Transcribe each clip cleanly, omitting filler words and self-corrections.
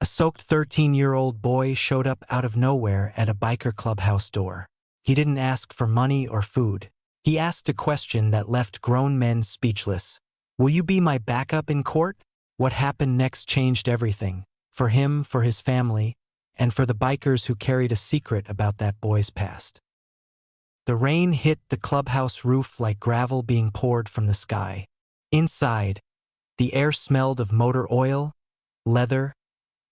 A soaked 13-year-old boy showed up out of nowhere at a biker clubhouse door. He didn't ask for money or food. He asked a question that left grown men speechless. "Will you be my backup in court?" What happened next changed everything. For him, for his family, and for the bikers who carried a secret about that boy's past. The rain hit the clubhouse roof like gravel being poured from the sky. Inside, the air smelled of motor oil, leather,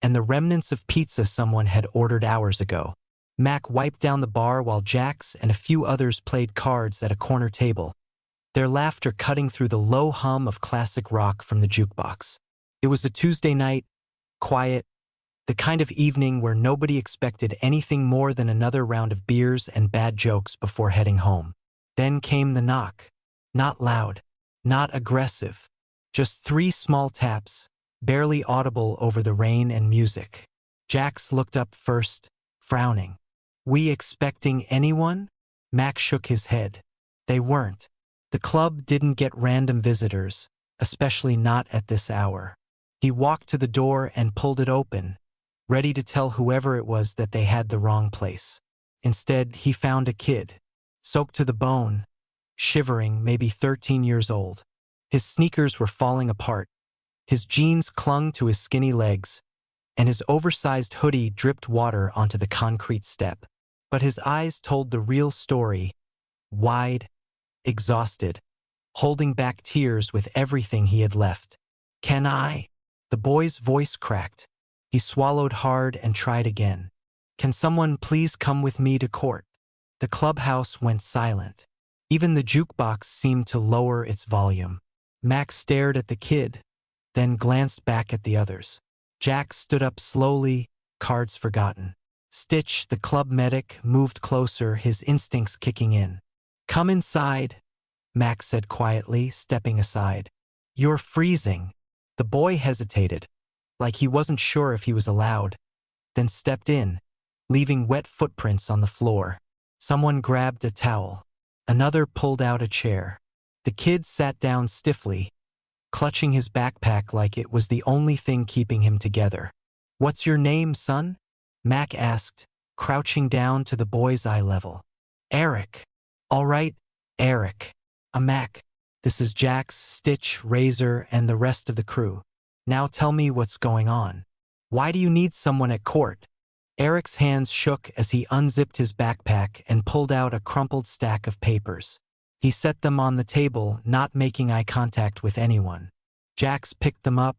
and the remnants of pizza someone had ordered hours ago. Mac wiped down the bar while Jax and a few others played cards at a corner table, their laughter cutting through the low hum of classic rock from the jukebox. It was a Tuesday night, quiet, the kind of evening where nobody expected anything more than another round of beers and bad jokes before heading home. Then came the knock. Not loud, not aggressive, just 3 small taps, barely audible over the rain and music. Jax looked up first, frowning. "We expecting anyone?" Mac shook his head. They weren't. The club didn't get random visitors, especially not at this hour. He walked to the door and pulled it open, ready to tell whoever it was that they had the wrong place. Instead, he found a kid, soaked to the bone, shivering, maybe 13 years old. His sneakers were falling apart. His jeans clung to his skinny legs, and his oversized hoodie dripped water onto the concrete step. But his eyes told the real story, wide, exhausted, holding back tears with everything he had left. "Can I?" The boy's voice cracked. He swallowed hard and tried again. "Can someone please come with me to court?" The clubhouse went silent. Even the jukebox seemed to lower its volume. Max stared at the kid, then glanced back at the others. Jack stood up slowly, cards forgotten. Stitch, the club medic, moved closer, his instincts kicking in. "Come inside," Max said quietly, stepping aside. "You're freezing." The boy hesitated, like he wasn't sure if he was allowed, then stepped in, leaving wet footprints on the floor. Someone grabbed a towel. Another pulled out a chair. The kid sat down stiffly, clutching his backpack like it was the only thing keeping him together. "What's your name, son?" Mac asked, crouching down to the boy's eye level. "Eric." "All right, Eric. I'm Mac. This is Jax, Stitch, Razor, and the rest of the crew. Now tell me what's going on. Why do you need someone at court?" Eric's hands shook as he unzipped his backpack and pulled out a crumpled stack of papers. He set them on the table, not making eye contact with anyone. Jax picked them up,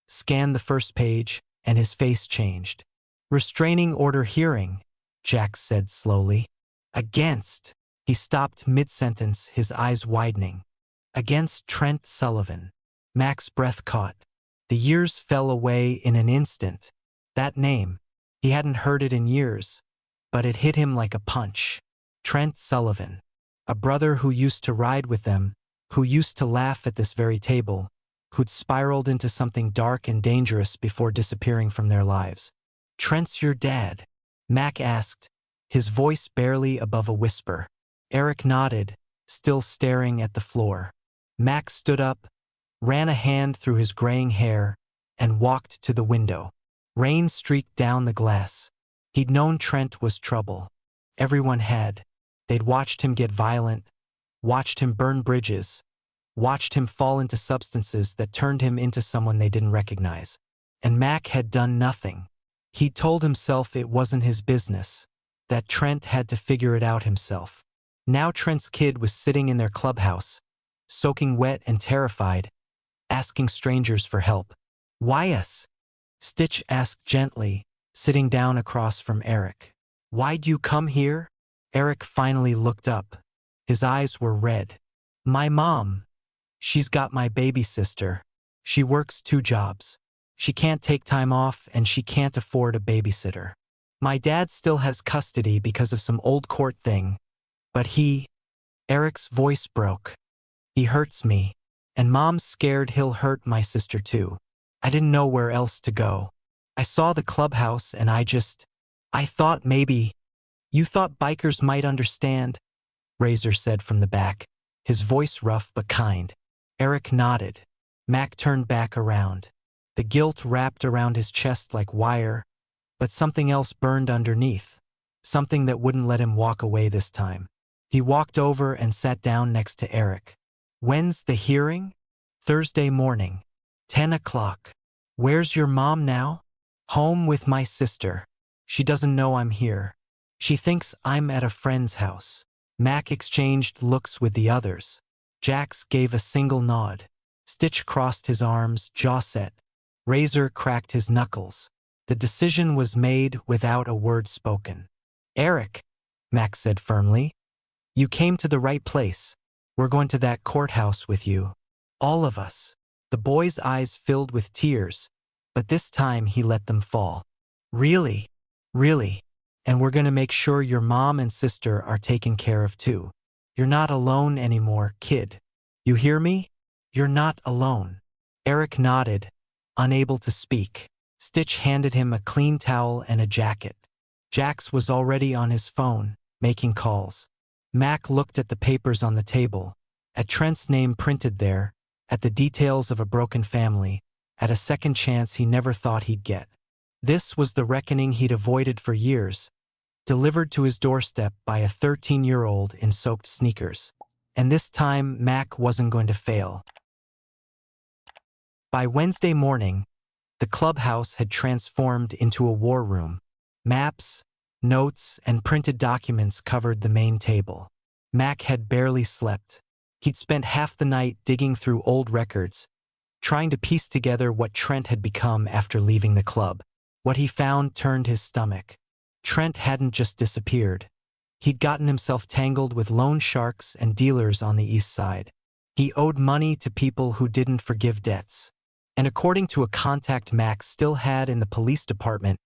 scanned the first page, and his face changed. "Restraining order hearing," Jax said slowly. "Against." He stopped mid-sentence, his eyes widening. "Against Trent Sullivan." Mac's breath caught. The years fell away in an instant. That name, he hadn't heard it in years, but it hit him like a punch. Trent Sullivan. A brother who used to ride with them, who used to laugh at this very table, who'd spiraled into something dark and dangerous before disappearing from their lives. "Trent's your dad?" Mac asked, his voice barely above a whisper. Eric nodded, still staring at the floor. Mac stood up, ran a hand through his graying hair, and walked to the window. Rain streaked down the glass. He'd known Trent was trouble. Everyone had. They'd watched him get violent, watched him burn bridges, watched him fall into substances that turned him into someone they didn't recognize. And Mac had done nothing. He'd told himself it wasn't his business, that Trent had to figure it out himself. Now Trent's kid was sitting in their clubhouse, soaking wet and terrified, asking strangers for help. "Why us?" Stitch asked gently, sitting down across from Eric. "Why'd you come here?" Eric finally looked up. His eyes were red. "My mom. She's got my baby sister. She works 2 jobs. She can't take time off and she can't afford a babysitter. My dad still has custody because of some old court thing, but Eric's voice broke. "He hurts me, and Mom's scared he'll hurt my sister too. I didn't know where else to go. I saw the clubhouse and I thought maybe." "You thought bikers might understand," Razor said from the back, his voice rough but kind. Eric nodded. Mac turned back around. The guilt wrapped around his chest like wire, but something else burned underneath, something that wouldn't let him walk away this time. He walked over and sat down next to Eric. When's the hearing? Thursday morning. 10 o'clock. Where's your mom now? Home with my sister. She doesn't know I'm here. She thinks I'm at a friend's house. Mac exchanged looks with the others. Jax gave a single nod. Stitch crossed his arms, jaw set. Razor cracked his knuckles. The decision was made without a word spoken. Eric, Mac said firmly, you came to the right place. We're going to that courthouse with you. All of us. The boy's eyes filled with tears, but this time he let them fall. Really? Really? And we're going to make sure your mom and sister are taken care of too. You're not alone anymore, kid. You hear me? You're not alone. Eric nodded, unable to speak. Stitch handed him a clean towel and a jacket. Jax was already on his phone, making calls. Mac looked at the papers on the table, at Trent's name printed there, at the details of a broken family, at a second chance he never thought he'd get. This was the reckoning he'd avoided for years, delivered to his doorstep by a 13-year-old in soaked sneakers. And this time, Mac wasn't going to fail. By Wednesday morning, the clubhouse had transformed into a war room. Maps, notes, and printed documents covered the main table. Mac had barely slept. He'd spent half the night digging through old records, trying to piece together what Trent had become after leaving the club. What he found turned his stomach. Trent hadn't just disappeared. He'd gotten himself tangled with loan sharks and dealers on the east side. He owed money to people who didn't forgive debts. And according to a contact Mac still had in the police department,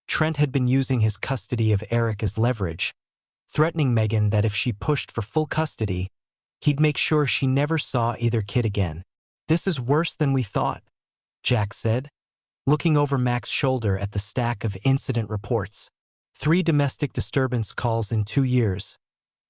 Trent had been using his custody of Eric as leverage, threatening Meghan that if she pushed for full custody, he'd make sure she never saw either kid again. This is worse than we thought, Jack said, looking over Mac's shoulder at the stack of incident reports. 3 domestic disturbance calls in 2 years,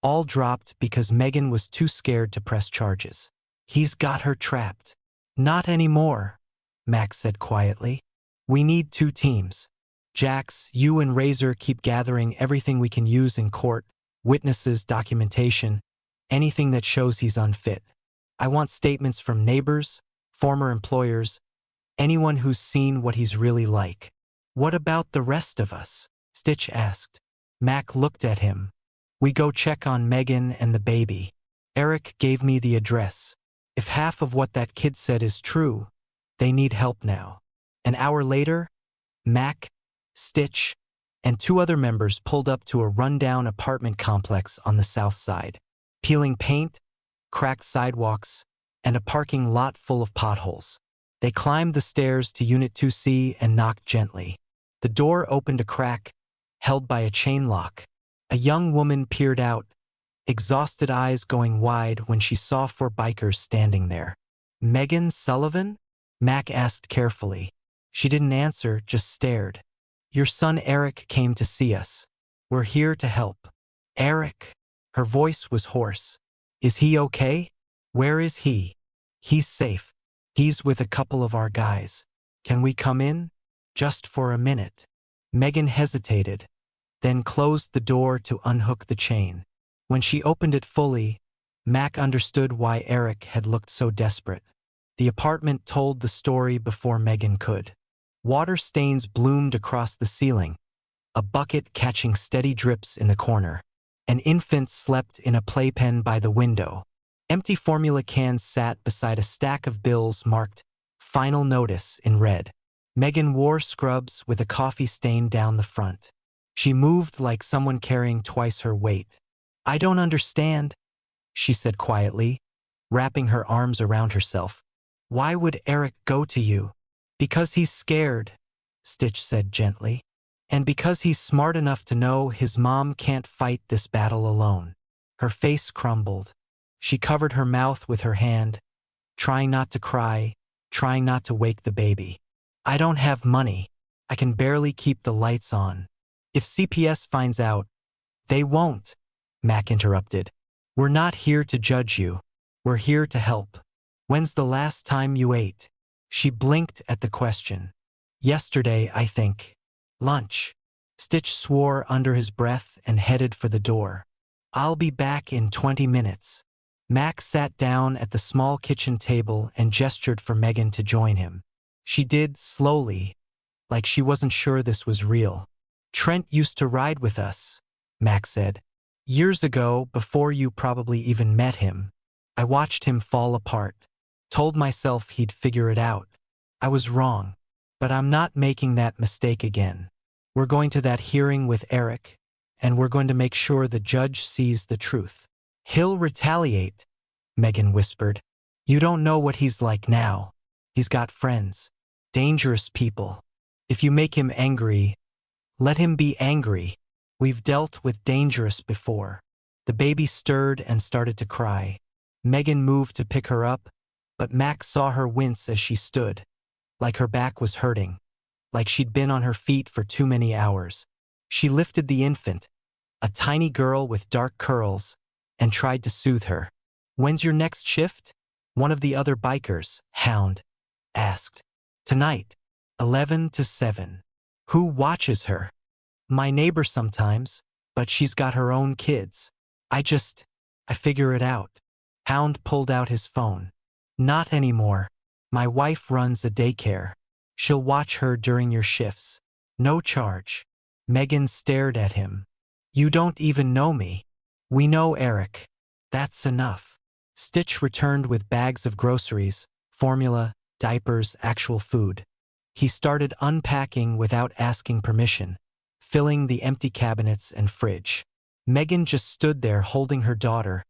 all dropped because Meghan was too scared to press charges. He's got her trapped. Not anymore, Mac said quietly. We need 2 teams. Jax, you and Razor keep gathering everything we can use in court, witnesses, documentation, anything that shows he's unfit. I want statements from neighbors, former employers, anyone who's seen what he's really like. What about the rest of us? Stitch asked. Mac looked at him. We go check on Meghan and the baby. Eric gave me the address. If half of what that kid said is true, they need help now. An hour later, Mac, Stitch, and 2 other members pulled up to a rundown apartment complex on the south side. Peeling paint, cracked sidewalks, and a parking lot full of potholes. They climbed the stairs to Unit 2C and knocked gently. The door opened a crack, held by a chain lock. A young woman peered out, exhausted eyes going wide when she saw 4 bikers standing there. Meghan Sullivan? Mac asked carefully. She didn't answer, just stared. Your son Eric came to see us. We're here to help. Eric? Her voice was hoarse. Is he okay? Where is he? He's safe. He's with a couple of our guys. Can we come in? Just for a minute. Meghan hesitated, then closed the door to unhook the chain. When she opened it fully, Mac understood why Eric had looked so desperate. The apartment told the story before Meghan could. Water stains bloomed across the ceiling, a bucket catching steady drips in the corner. An infant slept in a playpen by the window. Empty formula cans sat beside a stack of bills marked "Final Notice" in red. Meghan wore scrubs with a coffee stain down the front. She moved like someone carrying twice her weight. I don't understand, she said quietly, wrapping her arms around herself. Why would Eric go to you? Because he's scared, Stitch said gently. And because he's smart enough to know his mom can't fight this battle alone. Her face crumbled. She covered her mouth with her hand, trying not to cry, trying not to wake the baby. I don't have money. I can barely keep the lights on. If CPS finds out, they won't, Mac interrupted. We're not here to judge you. We're here to help. When's the last time you ate? She blinked at the question. Yesterday, I think. Lunch. Stitch swore under his breath and headed for the door. I'll be back in 20 minutes. Mac sat down at the small kitchen table and gestured for Meghan to join him. She did, slowly, like she wasn't sure this was real. Trent used to ride with us, Mac said. Years ago, before you probably even met him. I watched him fall apart. Told myself he'd figure it out. I was wrong. But I'm not making that mistake again. We're going to that hearing with Eric, and we're going to make sure the judge sees the truth. He'll retaliate, Meghan whispered. You don't know what he's like now. He's got friends. Dangerous people. If you make him angry, let him be angry. We've dealt with dangerous before. The baby stirred and started to cry. Meghan moved to pick her up, but Mac saw her wince as she stood, like her back was hurting, like she'd been on her feet for too many hours. She lifted the infant, a tiny girl with dark curls, and tried to soothe her. When's your next shift? One of the other bikers, Hound, asked. Tonight, 11 to 7. Who watches her? My neighbor sometimes, but she's got her own kids. I figure it out. Hound pulled out his phone. Not anymore. My wife runs a daycare. She'll watch her during your shifts. No charge. Meghan stared at him. You don't even know me. We know Eric. That's enough. Stitch returned with bags of groceries, formula, diapers, actual food. He started unpacking without asking permission, filling the empty cabinets and fridge. Meghan just stood there holding her daughter,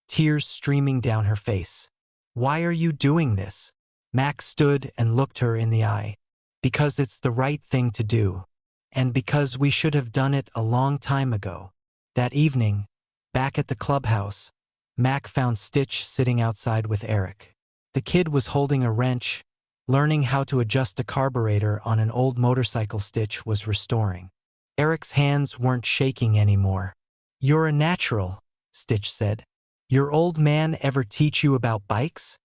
tears streaming down her face. Why are you doing this? Mac stood and looked her in the eye. Because it's the right thing to do. And because we should have done it a long time ago. That evening, back at the clubhouse, Mac found Stitch sitting outside with Eric. The kid was holding a wrench, learning how to adjust a carburetor on an old motorcycle Stitch was restoring. Eric's hands weren't shaking anymore. You're a natural, Stitch said. Your old man ever teach you about bikes?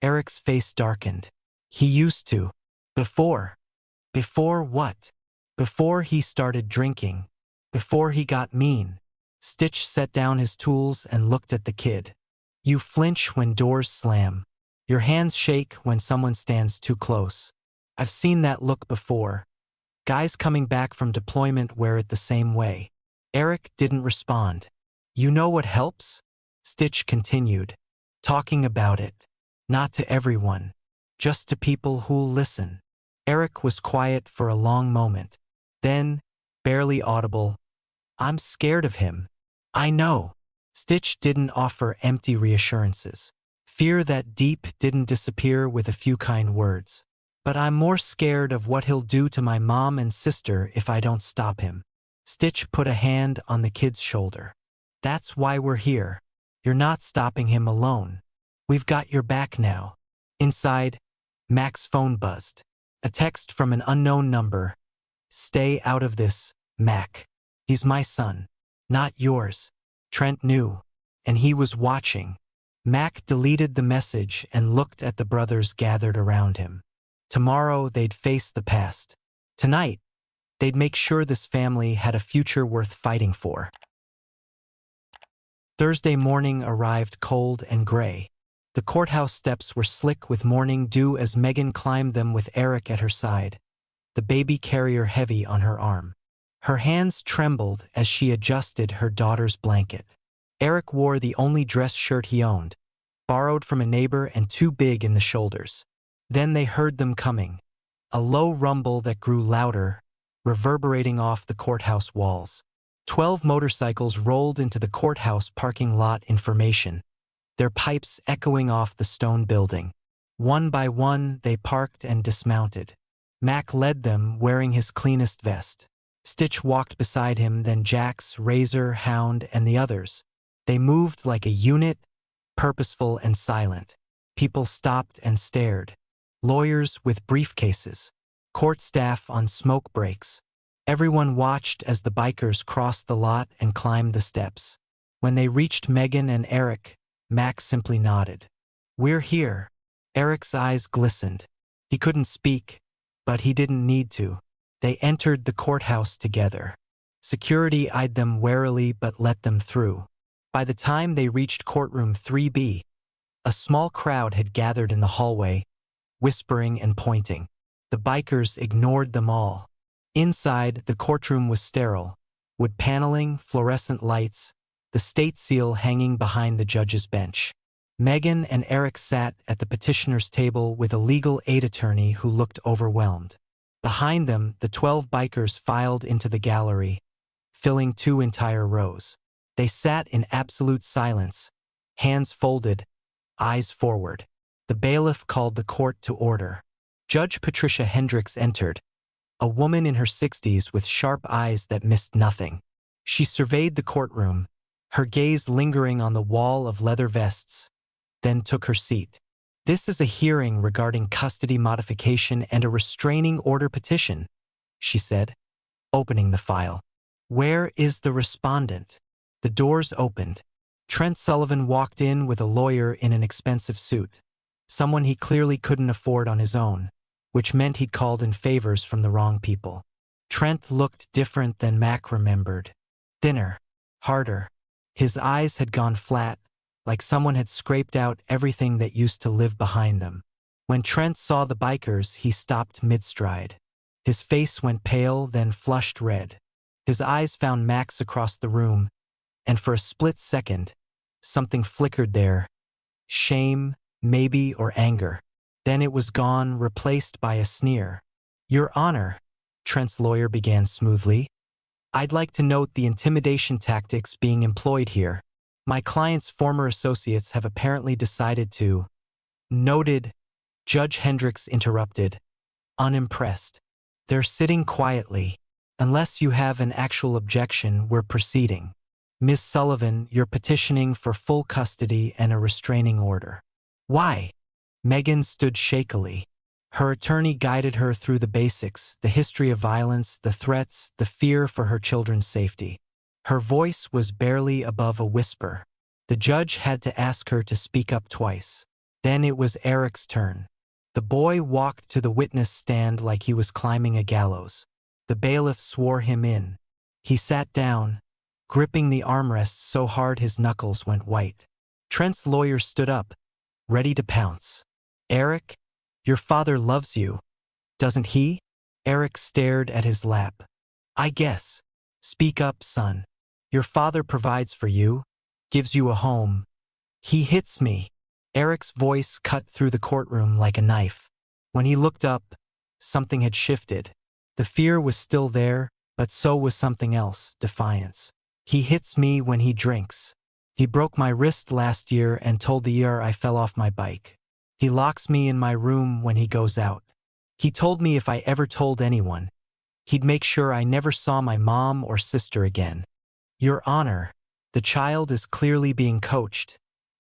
Eric's face darkened. He used to. Before. Before what? Before he started drinking. Before he got mean. Stitch set down his tools and looked at the kid. You flinch when doors slam. Your hands shake when someone stands too close. I've seen that look before. Guys coming back from deployment wear it the same way. Eric didn't respond. You know what helps? Stitch continued. Talking about it. Not to everyone. Just to people who'll listen. Eric was quiet for a long moment. Then, barely audible, I'm scared of him. I know. Stitch didn't offer empty reassurances. Fear that deep didn't disappear with a few kind words. But I'm more scared of what he'll do to my mom and sister if I don't stop him. Stitch put a hand on the kid's shoulder. That's why we're here. You're not stopping him alone. We've got your back now. Inside, Mac's phone buzzed. A text from an unknown number. Stay out of this, Mac. He's my son, not yours. Trent knew, and he was watching. Mac deleted the message and looked at the brothers gathered around him. Tomorrow they'd face the past. Tonight, they'd make sure this family had a future worth fighting for. Thursday morning arrived cold and gray. The courthouse steps were slick with morning dew as Meghan climbed them with Eric at her side, the baby carrier heavy on her arm. Her hands trembled as she adjusted her daughter's blanket. Eric wore the only dress shirt he owned, borrowed from a neighbor and too big in the shoulders. Then they heard them coming, a low rumble that grew louder, reverberating off the courthouse walls. 12 motorcycles rolled into the courthouse parking lot in formation, their pipes echoing off the stone building. One by one, they parked and dismounted. Mac led them, wearing his cleanest vest. Stitch walked beside him, then Jax, Razor, Hound, and the others. They moved like a unit, purposeful and silent. People stopped and stared. Lawyers with briefcases. Court staff on smoke breaks. Everyone watched as the bikers crossed the lot and climbed the steps. When they reached Meghan and Eric, Mac simply nodded. We're here. Eric's eyes glistened. He couldn't speak, but he didn't need to. They entered the courthouse together. Security eyed them warily but let them through. By the time they reached courtroom 3B, a small crowd had gathered in the hallway, whispering and pointing. The bikers ignored them all. Inside, the courtroom was sterile. Wood paneling, fluorescent lights, the state seal hanging behind the judge's bench. Meghan and Eric sat at the petitioner's table with a legal aid attorney who looked overwhelmed. Behind them, the 12 bikers filed into the gallery, filling 2 entire rows. They sat in absolute silence, hands folded, eyes forward. The bailiff called the court to order. Judge Patricia Hendricks entered, a woman in her 60s with sharp eyes that missed nothing. She surveyed the courtroom, her gaze lingering on the wall of leather vests, then took her seat. "This is a hearing regarding custody modification and a restraining order petition," she said, opening the file. "Where is the respondent?" The doors opened. Trent Sullivan walked in with a lawyer in an expensive suit, someone he clearly couldn't afford on his own, which meant he'd called in favors from the wrong people. Trent looked different than Mac remembered. Thinner, harder. His eyes had gone flat, like someone had scraped out everything that used to live behind them. When Trent saw the bikers, he stopped mid-stride. His face went pale, then flushed red. His eyes found Max across the room, and for a split second, something flickered there. Shame, maybe, or anger. Then it was gone, replaced by a sneer. "Your Honor," Trent's lawyer began smoothly, "I'd like to note the intimidation tactics being employed here. My client's former associates have apparently decided to—" "Noted," Judge Hendricks interrupted, unimpressed. "They're sitting quietly. Unless you have an actual objection, we're proceeding. Ms. Sullivan, you're petitioning for full custody and a restraining order." "Why?" Meghan stood shakily. Her attorney guided her through the basics, the history of violence, the threats, the fear for her children's safety. Her voice was barely above a whisper. The judge had to ask her to speak up twice. Then it was Eric's turn. The boy walked to the witness stand like he was climbing a gallows. The bailiff swore him in. He sat down, gripping the armrest so hard his knuckles went white. Trent's lawyer stood up, ready to pounce. "Eric, your father loves you, doesn't he?" Eric stared at his lap. "I guess. Speak up, son. Your father provides for you, gives you a home. He hits me." Eric's voice cut through the courtroom like a knife. When he looked up, something had shifted. The fear was still there, but so was something else, defiance. "He hits me when he drinks. He broke my wrist last year and told the ER I fell off my bike. He locks me in my room when he goes out. He told me if I ever told anyone, he'd make sure I never saw my mom or sister again." "Your Honor, the child is clearly being coached."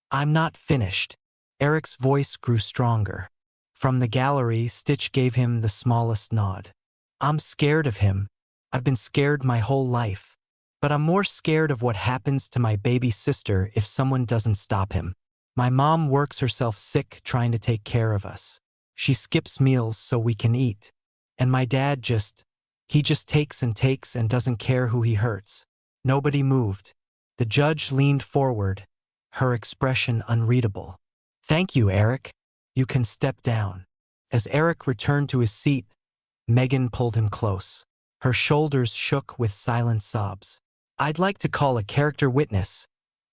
"I'm not finished." Eric's voice grew stronger. From the gallery, Stitch gave him the smallest nod. "I'm scared of him. I've been scared my whole life. But I'm more scared of what happens to my baby sister if someone doesn't stop him. My mom works herself sick trying to take care of us. She skips meals so we can eat. And my dad he just takes and doesn't care who he hurts." Nobody moved. The judge leaned forward, her expression unreadable. "Thank you, Eric. You can step down." As Eric returned to his seat, Meghan pulled him close. Her shoulders shook with silent sobs. "I'd like to call a character witness,"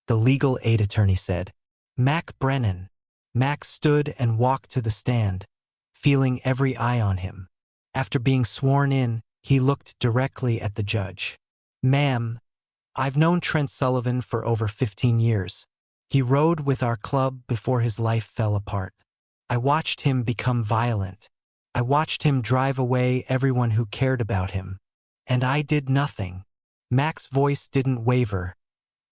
the legal aid attorney said. "Mac Brennan." Mac stood and walked to the stand, feeling every eye on him. After being sworn in, he looked directly at the judge. "Ma'am, I've known Trent Sullivan for over 15 years. He rode with our club before his life fell apart. I watched him become violent. I watched him drive away everyone who cared about him. And I did nothing." Mac's voice didn't waver,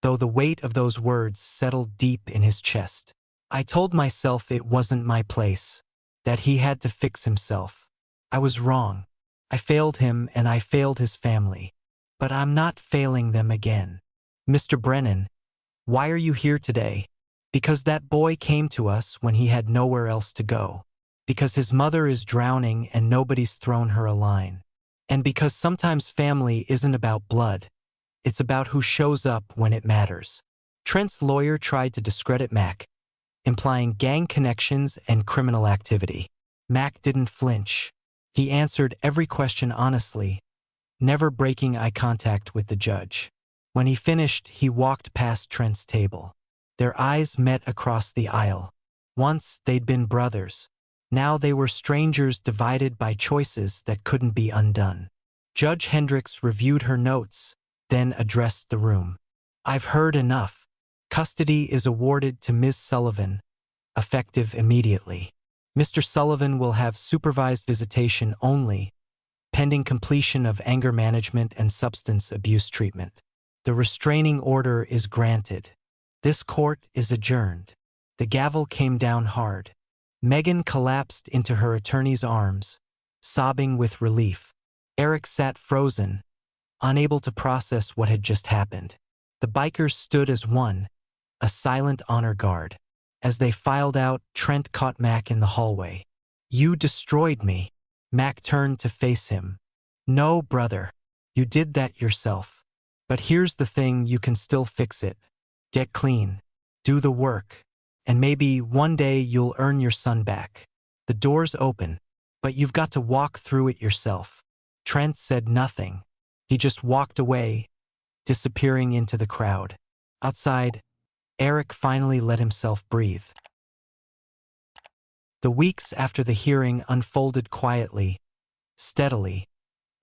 though the weight of those words settled deep in his chest. "I told myself it wasn't my place, that he had to fix himself. I was wrong. I failed him and I failed his family. But I'm not failing them again. Mr. Brennan, why are you here today? Because that boy came to us when he had nowhere else to go. Because his mother is drowning and nobody's thrown her a line. And because sometimes family isn't about blood, it's about who shows up when it matters. Trent's lawyer tried to discredit Mac, implying gang connections and criminal activity. Mac didn't flinch. He answered every question honestly, never breaking eye contact with the judge. When he finished, he walked past Trent's table. Their eyes met across the aisle. Once they'd been brothers. Now they were strangers divided by choices that couldn't be undone. Judge Hendricks reviewed her notes, then addressed the room. I've heard enough. Custody is awarded to Ms. Sullivan, effective immediately. Mr. Sullivan will have supervised visitation only, pending completion of anger management and substance abuse treatment. The restraining order is granted. This court is adjourned. The gavel came down hard. Meghan collapsed into her attorney's arms, sobbing with relief. Eric sat frozen, unable to process what had just happened. The bikers stood as one, a silent honor guard. As they filed out, Trent caught Mac in the hallway. You destroyed me. Mac turned to face him. No, brother. You did that yourself. But here's the thing, you can still fix it. Get clean. Do the work. And maybe one day you'll earn your son back. The door's open, but you've got to walk through it yourself. Trent said nothing. He just walked away, disappearing into the crowd. Outside, Eric finally let himself breathe. The weeks after the hearing unfolded quietly, steadily,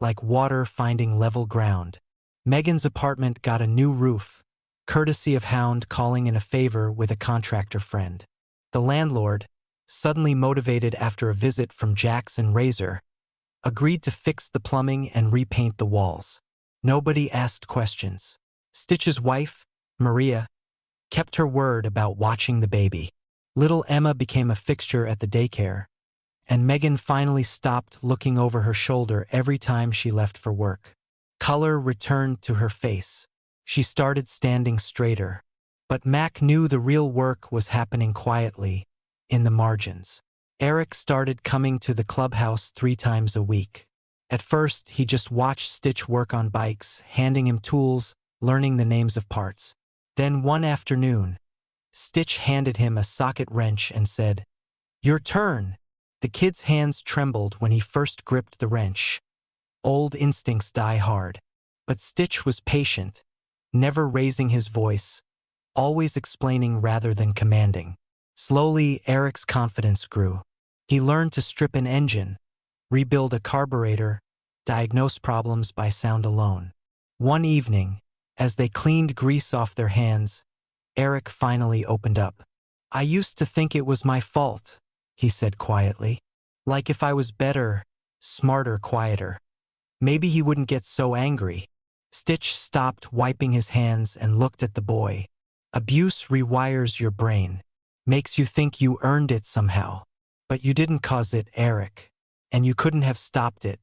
like water finding level ground. Meghan's apartment got a new roof, courtesy of Hound calling in a favor with a contractor friend. The landlord, suddenly motivated after a visit from Jackson Razor, agreed to fix the plumbing and repaint the walls. Nobody asked questions. Stitch's wife, Maria, kept her word about watching the baby. Little Emma became a fixture at the daycare, and Meghan finally stopped looking over her shoulder every time she left for work. Color returned to her face. She started standing straighter. But Mac knew the real work was happening quietly, in the margins. Eric started coming to the clubhouse 3 times a week. At first, he just watched Stitch work on bikes, handing him tools, learning the names of parts. Then one afternoon, Stitch handed him a socket wrench and said, "Your turn." The kid's hands trembled when he first gripped the wrench. Old instincts die hard. But Stitch was patient, never raising his voice, always explaining rather than commanding. Slowly, Eric's confidence grew. He learned to strip an engine, rebuild a carburetor, diagnose problems by sound alone. One evening, as they cleaned grease off their hands, Eric finally opened up. "I used to think it was my fault," he said quietly. "Like if I was better, smarter, quieter. Maybe he wouldn't get so angry." Stitch stopped wiping his hands and looked at the boy. "Abuse rewires your brain. Makes you think you earned it somehow. But you didn't cause it, Eric. And you couldn't have stopped it.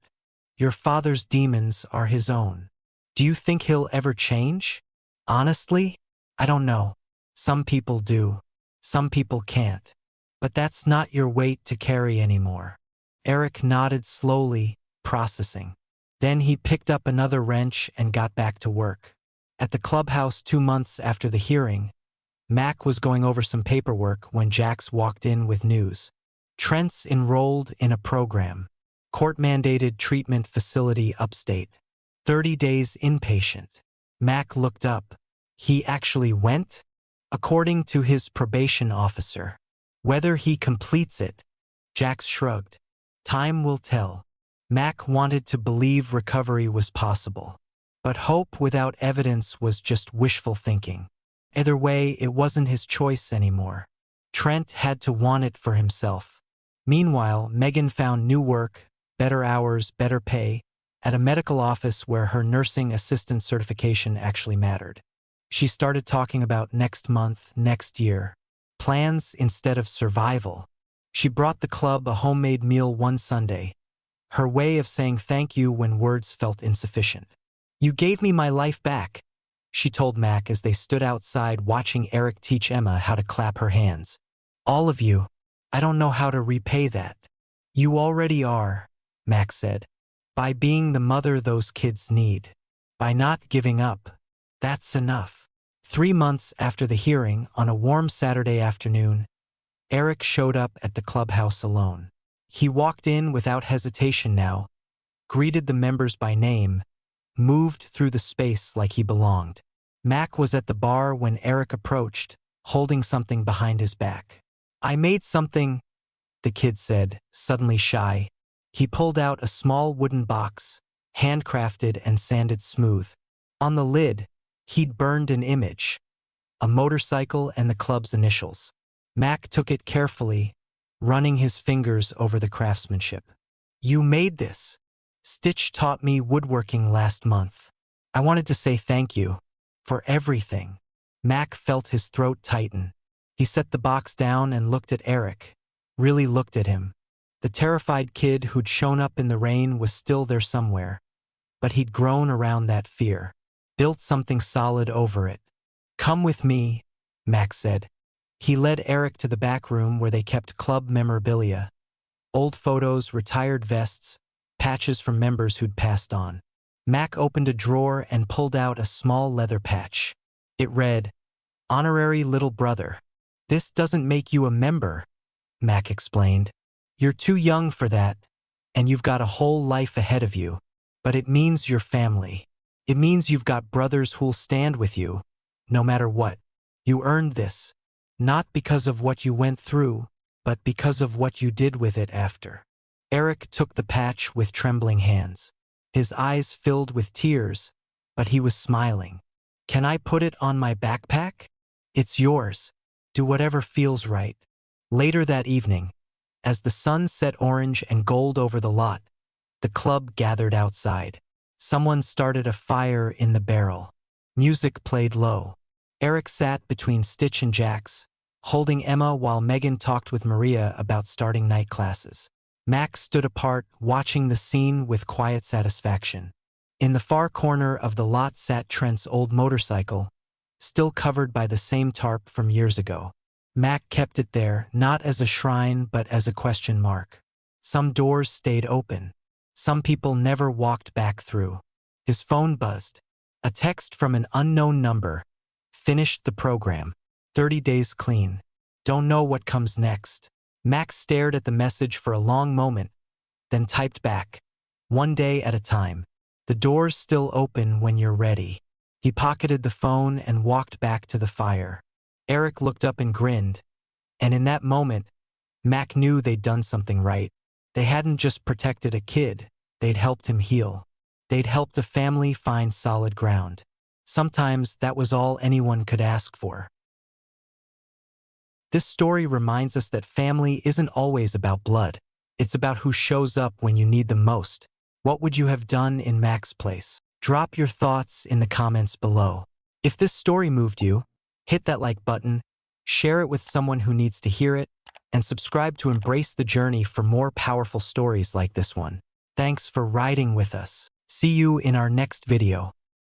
Your father's demons are his own. Do you think he'll ever change? Honestly, I don't know. Some people do. Some people can't. But that's not your weight to carry anymore." Eric nodded slowly, processing. Then he picked up another wrench and got back to work. At the clubhouse 2 months after the hearing, Mac was going over some paperwork when Jax walked in with news. Trent's enrolled in a program. Court-mandated treatment facility upstate. 30 days inpatient. Mac looked up. He actually went? According to his probation officer. Whether he completes it, Jax shrugged. Time will tell. Mac wanted to believe recovery was possible. But hope without evidence was just wishful thinking. Either way, it wasn't his choice anymore. Trent had to want it for himself. Meanwhile, Meghan found new work, better hours, better pay, at a medical office where her nursing assistant certification actually mattered. She started talking about next month, next year. Plans instead of survival. She brought the club a homemade meal one Sunday, her way of saying thank you when words felt insufficient. "You gave me my life back," she told Mac as they stood outside watching Eric teach Emma how to clap her hands. "All of you. I don't know how to repay that." You already are, Mac said. By being the mother those kids need. By not giving up. That's enough. 3 months after the hearing, on a warm Saturday afternoon, Eric showed up at the clubhouse alone. He walked in without hesitation now, greeted the members by name, moved through the space like he belonged. Mac was at the bar when Eric approached, holding something behind his back. I made something, the kid said, suddenly shy. He pulled out a small wooden box, handcrafted and sanded smooth. On the lid, he'd burned an image, a motorcycle and the club's initials. Mac took it carefully, running his fingers over the craftsmanship. You made this. Stitch taught me woodworking last month. I wanted to say thank you for everything. Mac felt his throat tighten. He set the box down and looked at Eric, really looked at him. The terrified kid who'd shown up in the rain was still there somewhere, but he'd grown around that fear, built something solid over it. Come with me, Mac said. He led Eric to the back room where they kept club memorabilia, old photos, retired vests, patches from members who'd passed on. Mac opened a drawer and pulled out a small leather patch. It read, Honorary Little Brother. This doesn't make you a member, Mac explained. You're too young for that, and you've got a whole life ahead of you. But it means you're family. It means you've got brothers who'll stand with you, no matter what. You earned this, not because of what you went through, but because of what you did with it after. Eric took the patch with trembling hands. His eyes filled with tears, but he was smiling. Can I put it on my backpack? It's yours. Do whatever feels right. Later that evening, as the sun set orange and gold over the lot, the club gathered outside. Someone started a fire in the barrel. Music played low. Eric sat between Stitch and Jax, holding Emma while Meghan talked with Maria about starting night classes. Max stood apart, watching the scene with quiet satisfaction. In the far corner of the lot sat Trent's old motorcycle, still covered by the same tarp from years ago. Mac kept it there, not as a shrine but as a question mark. Some doors stayed open. Some people never walked back through. His phone buzzed. A text from an unknown number. Finished the program. 30 days clean. Don't know what comes next. Max stared at the message for a long moment, then typed back. 1 day at a time. The door's still open when you're ready. He pocketed the phone and walked back to the fire. Eric looked up and grinned, and in that moment, Mac knew they'd done something right. They hadn't just protected a kid, they'd helped him heal. They'd helped a family find solid ground. Sometimes that was all anyone could ask for. This story reminds us that family isn't always about blood. It's about who shows up when you need them most. What would you have done in Mac's place? Drop your thoughts in the comments below. If this story moved you, hit that like button, share it with someone who needs to hear it, and subscribe to embrace the journey for more powerful stories like this one. Thanks for riding with us. See you in our next video.